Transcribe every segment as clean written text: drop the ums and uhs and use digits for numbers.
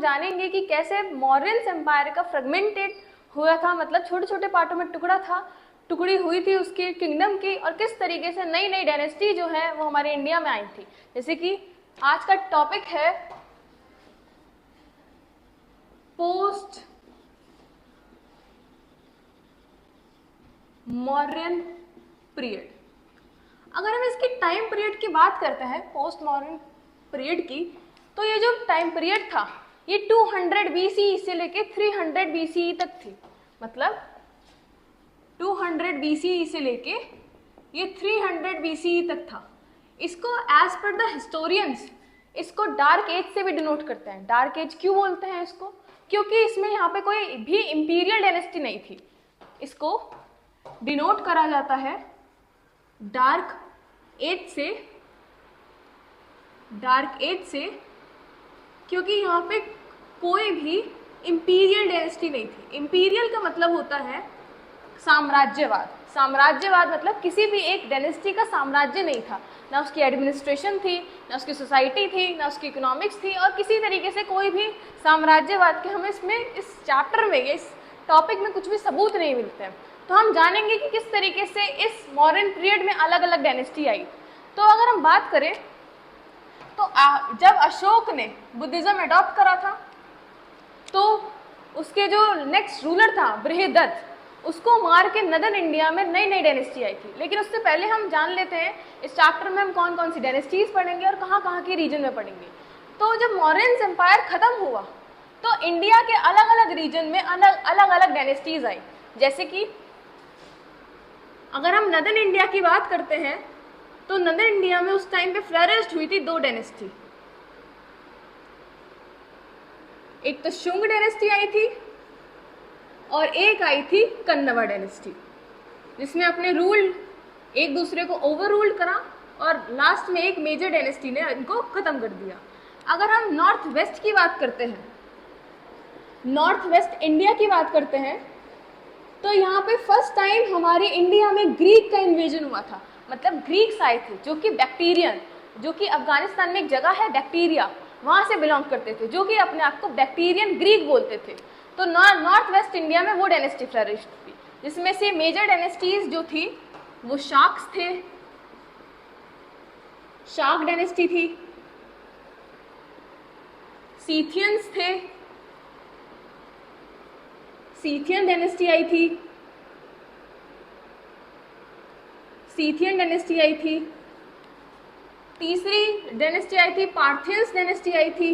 जानेंगे कि कैसे मौर्यन एम्पायर का फ्रेगमेंटेड हुआ था, मतलब छोटे छोटे पार्टों में टुकड़ी हुई थी उसकी किंगडम की, और किस तरीके से नई नई डायनेस्टी जो है वो हमारे इंडिया में आई थी। जैसे कि आज का टॉपिक है पोस्ट मौर्यन पीरियड। अगर हम इसकी टाइम पीरियड की बात करते हैं पोस्ट मॉडर्न पीरियड की, तो ये जो टाइम पीरियड था ये 200 BCE से लेके 300 BCE तक थी। मतलब 200 BCE से लेके ये 300 BCE तक था। इसको एज पर द हिस्टोरियंस इसको डार्क एज से भी डिनोट करते हैं। डार्क एज क्यों बोलते हैं इसको? क्योंकि इसमें यहाँ पे कोई भी इंपीरियल डायनेस्टी नहीं थी। इसको डिनोट करा जाता है डार्क एज से क्योंकि यहाँ पे कोई भी इंपीरियल डायनेस्टी नहीं थी। इंपीरियल का मतलब होता है साम्राज्यवाद। साम्राज्यवाद मतलब किसी भी एक डायनेस्टी का साम्राज्य नहीं था, ना उसकी एडमिनिस्ट्रेशन थी, ना उसकी सोसाइटी थी, ना उसकी इकोनॉमिक्स थी, और किसी तरीके से कोई भी साम्राज्यवाद के हमें इसमें इस चैप्टर में इस टॉपिक में कुछ भी सबूत नहीं मिलते हैं। तो हम जानेंगे कि किस तरीके से इस मॉडर्न पीरियड में अलग अलग डायनेस्टी आई। तो अगर हम बात करें तो जब अशोक ने बुद्धिज्म अडॉप्ट करा था तो उसके जो नेक्स्ट रूलर था बृहदत्त, उसको मार के नदन इंडिया में नई नई डायनेस्टी आई थी। लेकिन उससे पहले हम जान लेते हैं इस चैप्टर में हम कौन कौन सी डायनेस्टीज पढ़ेंगे और कहाँ कहाँ के रीजन में पढ़ेंगे। तो जब मौर्यन एम्पायर खत्म हुआ तो इंडिया के अलग अलग रीजन में अलग अलग डायनेस्टीज आई। जैसे कि अगर हम नदन इंडिया की बात करते हैं तो नदन इंडिया में उस टाइम पे फ्लरिश्ड हुई थी 2 डायनेस्टी। एक तो शुंग डायनेस्टी आई थी और एक आई थी कन्नवा डायनेस्टी, जिसने अपने रूल एक दूसरे को ओवर रूल करा और लास्ट में एक मेजर डायनेस्टी ने इनको खत्म कर दिया। अगर हम नॉर्थ वेस्ट की बात करते हैं, नॉर्थ वेस्ट इंडिया की बात करते हैं, तो यहाँ पे फर्स्ट टाइम हमारे इंडिया में ग्रीक का इन्वेजन हुआ था। मतलब ग्रीक्स आए थे जो कि बैक्टीरियन, जो कि अफगानिस्तान में एक जगह है बैक्टीरिया, वहाँ से बिलोंग करते थे, जो कि अपने आप को बैक्टीरियन ग्रीक बोलते थे। तो नॉर्थ वेस्ट इंडिया में वो डायनेस्टी फ्लरिश थी, जिसमें से मेजर डायनेस्टीज जो थी वो शाक्स थे, शाक डायनेस्टी थी, सीथियंस थे, सीथियन डायनेस्टी आई थी, सीथियन डायनेस्टी आई थी, तीसरी डायनेस्टी आई थी पार्थियंस डायनेस्टी आई थी,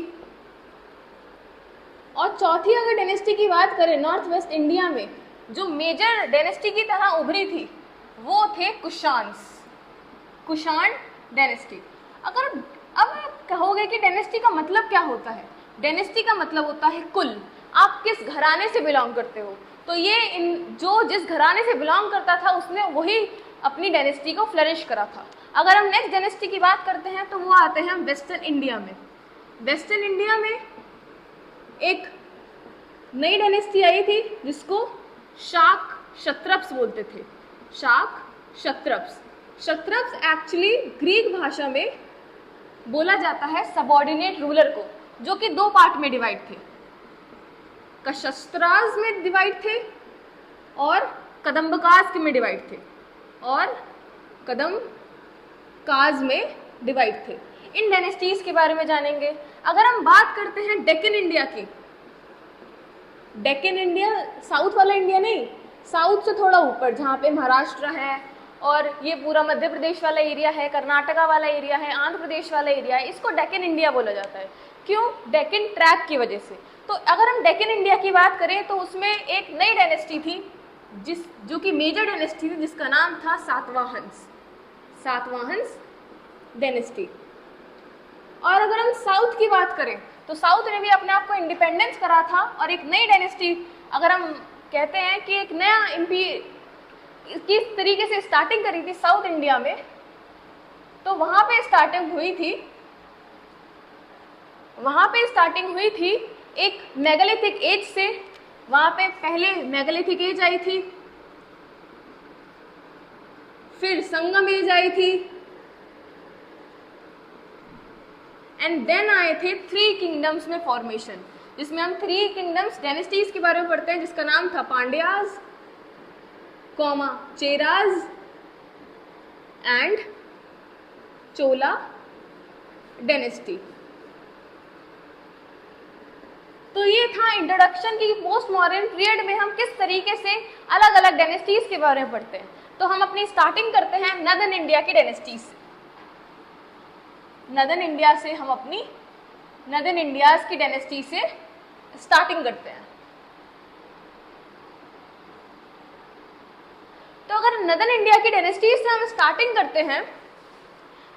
और चौथी अगर डायनेस्टी की बात करें नॉर्थ वेस्ट इंडिया में जो मेजर डायनेस्टी की तरह उभरी थी वो थे कुशान्स, कुशान डायनेस्टी। अगर अब आप कहोगे कि डायनेस्टी का मतलब क्या होता है, डायनेस्टी का मतलब होता है कुल, आप किस घराने से बिलोंग करते हो। तो ये जो जिस घराने से बिलोंग करता था उसने वही अपनी डायनेस्टी को फ्लरिश करा था। अगर हम नेक्स्ट डायनेस्टी की बात करते हैं तो वो आते हैं वेस्टर्न इंडिया में। वेस्टर्न इंडिया में एक नई डायनेस्टी आई थी जिसको शाक क्षत्रप्स बोलते थे। शाक क्षत्रप्स, क्षत्रप्स एक्चुअली ग्रीक भाषा में बोला जाता है सबऑर्डिनेट रूलर को, जो कि 2 पार्ट में डिवाइड थे, कशस्त्राज में डिवाइड थे और कदम्बकाज में डिवाइड थे, और कदम्बकाज में डिवाइड थे। इन डायनेस्टीज के बारे में जानेंगे। अगर हम बात करते हैं डेक्कन इंडिया की, डेक्कन इंडिया साउथ वाला इंडिया नहीं, साउथ से थोड़ा ऊपर जहाँ पे महाराष्ट्र है और ये पूरा मध्य प्रदेश वाला एरिया है, कर्नाटका वाला एरिया है, आंध्र प्रदेश वाला एरिया है, इसको डेक्कन इंडिया बोला जाता है। क्यों? डेक्कन ट्रैप की वजह से। तो अगर हम डेक्कन इंडिया की बात करें तो उसमें एक नई डायनेस्टी थी जो कि मेजर डायनेस्टी थी, जिसका नाम था सातवाहंस, सातवाहंस डायनेस्टी। और अगर हम साउथ की बात करें तो साउथ ने भी अपने आप को इंडिपेंडेंस करा था और एक नई डायनेस्टी, अगर हम कहते हैं कि एक नया किस तरीके से स्टार्टिंग करी थी साउथ इंडिया में, तो वहाँ पे स्टार्टिंग हुई थी एक मेगालिथिक एज से। वहाँ पे पहले मेगालिथिक एज आई थी, फिर संगम एज आई थी, एंड देन आए थे 3 किंगडम्स में फॉर्मेशन। जिसमें हम 3 किंगडम्स डायनेस्टीज के बारे में पढ़ते हैं, जिसका नाम था Pandyas, Cheras and Chola dynasty. तो ये था इंट्रोडक्शन की पोस्ट मॉडर्न पीरियड में हम किस तरीके से अलग अलग डायनेस्टीज के बारे में पढ़ते हैं। तो हम अपनी स्टार्टिंग करते हैं नदर्न इंडिया की डायनेस्टीज से। नदर्न इंडिया से हम अपनी नदर्न इंडियाज की डायनेस्टी से स्टार्टिंग करते हैं। तो अगर नदर्न इंडिया की डायनेस्टीज से हम स्टार्टिंग करते हैं,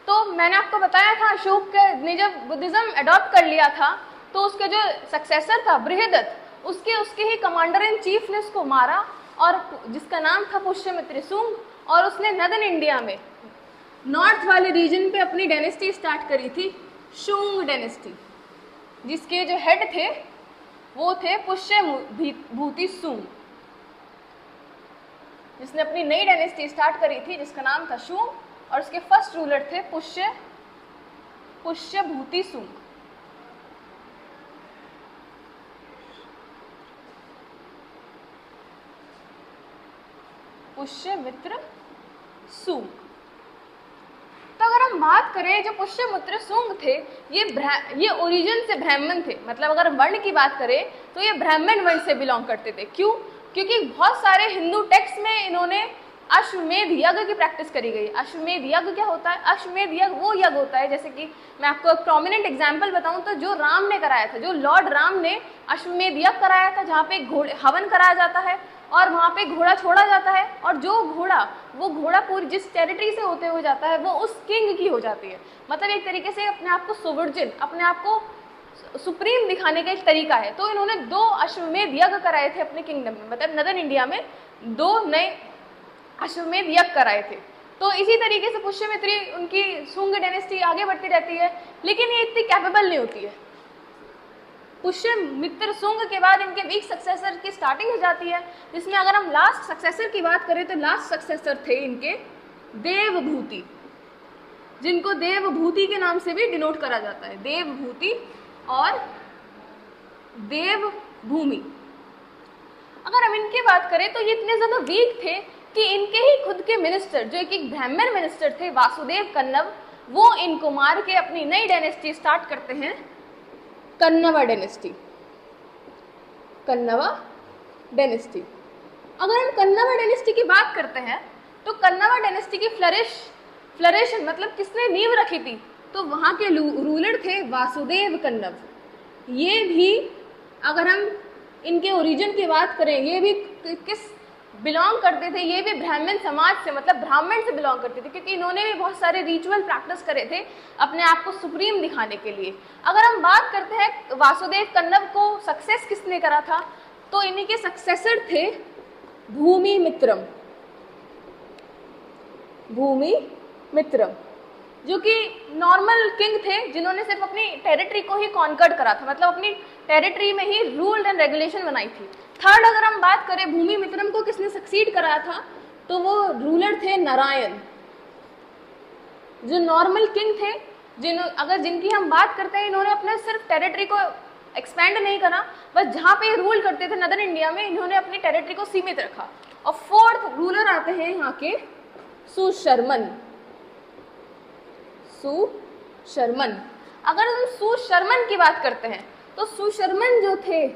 तो मैंने आपको बताया था अशोक ने जब बुद्धिज्म अडॉप्ट कर लिया था तो उसके जो सक्सेसर था बृहदत्त, उसके ही कमांडर इन चीफ ने उसको मारा, और जिसका नाम था पुष्यमित्र सुंग, और उसने नदर्न इंडिया में नॉर्थ वाले रीजन पे अपनी डायनेस्टी स्टार्ट करी थी, शुंग डायनेस्टी, जिसके जो हेड थे वो थे पुष्यभूति सुंग, जिसने अपनी नई डायनेस्टी स्टार्ट करी थी जिसका नाम था शुंग, और उसके फर्स्ट रूलर थे पुष्यभूति सुंग। पुष्यमित्र सुंग। तो अगर हम बात करें जो पुष्यमित्र सुंग थे, ये ओरिजिन से ब्राह्मण थे, मतलब अगर वर्ण की बात करें तो ये ब्राह्मण वर्ण से बिलोंग करते थे। क्यों? क्योंकि बहुत सारे हिंदू टेक्स्ट में इन्होंने अश्वमेध यज्ञ की प्रैक्टिस करी गई। अश्वमेध यज्ञ क्या होता है? अश्वमेध यज्ञ वो यज्ञ होता है, जैसे कि मैं आपको एक प्रोमिनेंट एग्जांपल बताऊं तो जो राम ने कराया था, जो लॉर्ड राम ने अश्वमेध यज्ञ कराया था, जहाँ पे घोड़े हवन कराया जाता है और वहाँ पे घोड़ा छोड़ा जाता है, और जो घोड़ा पूरी जिस टेरिटरी से होते हुए जाता है वो उस किंग की हो जाती है। मतलब एक तरीके से अपने आप को सोवर्जिन, अपने आप को सुप्रीम दिखाने का एक तरीका है। तो इन्होंने 2 अश्वमेध यज्ञ कराए थे अपने किंगडम में, मतलब नदर्न इंडिया में 2 नए अश्वमेध यज्ञ कराए थे। तो इसी तरीके से पुष्यमित्री उनकी सुंग डायनेस्टी आगे बढ़ती रहती है, लेकिन ये इतनी कैपेबल नहीं होती है। पुष्यमित्र सुंग के बाद इनके वीक सक्सेसर की स्टार्टिंग हो जाती है, जिसमें अगर हम लास्ट सक्सेसर की बात करें तो लास्ट सक्सेसर थे इनके देवभूति, जिनको देवभूति के नाम से भी डिनोट करा जाता है, देवभूति और देवभूमि। अगर हम इनकी बात करें तो ये इतने ज्यादा वीक थे कि इनके ही खुद के मिनिस्टर, जो एक ब्राह्मण मिनिस्टर थे वासुदेव कन्नव, वो इनको मार के अपनी नई डायनेस्टी स्टार्ट करते हैं, कन्नवा डायनेस्टी। कन्नवा डायनेस्टी। अगर हम कन्नवा डायनेस्टी की बात करते हैं तो कन्नवा डायनेस्टी की फ्लरिशन मतलब किसने नींव रखी थी, तो वहाँ के रूलर थे वासुदेव कन्नव। ये भी अगर हम इनके ओरिजिन की बात करें, ये भी किस बिलोंग करते थे, ये भी ब्राह्मण समाज से, मतलब ब्राह्मण से बिलोंग करते थे, क्योंकि इन्होंने भी बहुत सारे रिचुअल प्रैक्टिस करे थे अपने आप को सुप्रीम दिखाने के लिए। अगर हम बात करते हैं वासुदेव कन्नव को सक्सेस किसने करा था, तो इन्हीं के सक्सेसर थे भूमि मित्रम, जो कि नॉर्मल किंग थे जिन्होंने सिर्फ अपनी टेरिटरी को ही कॉन्कर्ड करा था, मतलब अपनी टेरिटरी में ही रूल एंड रेगुलेशन बनाई थी। थर्ड अगर हम बात करें भूमि मित्रम को किसने सक्सीड कराया था, तो वो रूलर थे नारायण, जो नॉर्मल किंग थे, जिनकी हम बात करते हैं, इन्होंने अपने सिर्फ टेरिटरी को एक्सपेंड नहीं करा, बस जहाँ पे रूल करते थे नदर्न इंडिया में इन्होंने अपनी टेरिटरी को सीमित रखा। और फोर्थ रूलर आते हैं यहाँ के सुशर्मन। अगर हम सुशर्मन की बात करते हैं तो सुशर्मन जो थे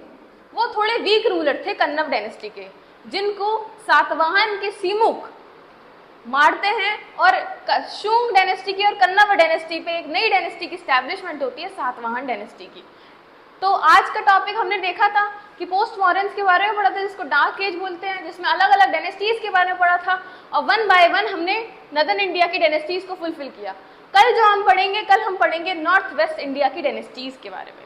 वो थोड़े वीक रूलर थे कन्नव डायनेस्टी के, जिनको सातवाहन के सीमुख मारते हैं, और शुंग डायनेस्टी की और कन्नव डायनेस्टी पे एक नई डायनेस्टी की स्टैब्लिशमेंट होती है सातवाहन डायनेस्टी की। तो आज का टॉपिक हमने देखा था कि पोस्ट मॉडर्न्स के बारे में पढ़ा था, जिसको डार्क एज बोलते हैं, जिसमें अलग अलग डायनेस्टीज के बारे में पढ़ा था, और 1 बाय 1 हमने नदर्न इंडिया की डायनेस्टीज को फुलफिल किया। कल हम पढ़ेंगे नॉर्थ वेस्ट इंडिया की डायनेस्टीज के बारे में।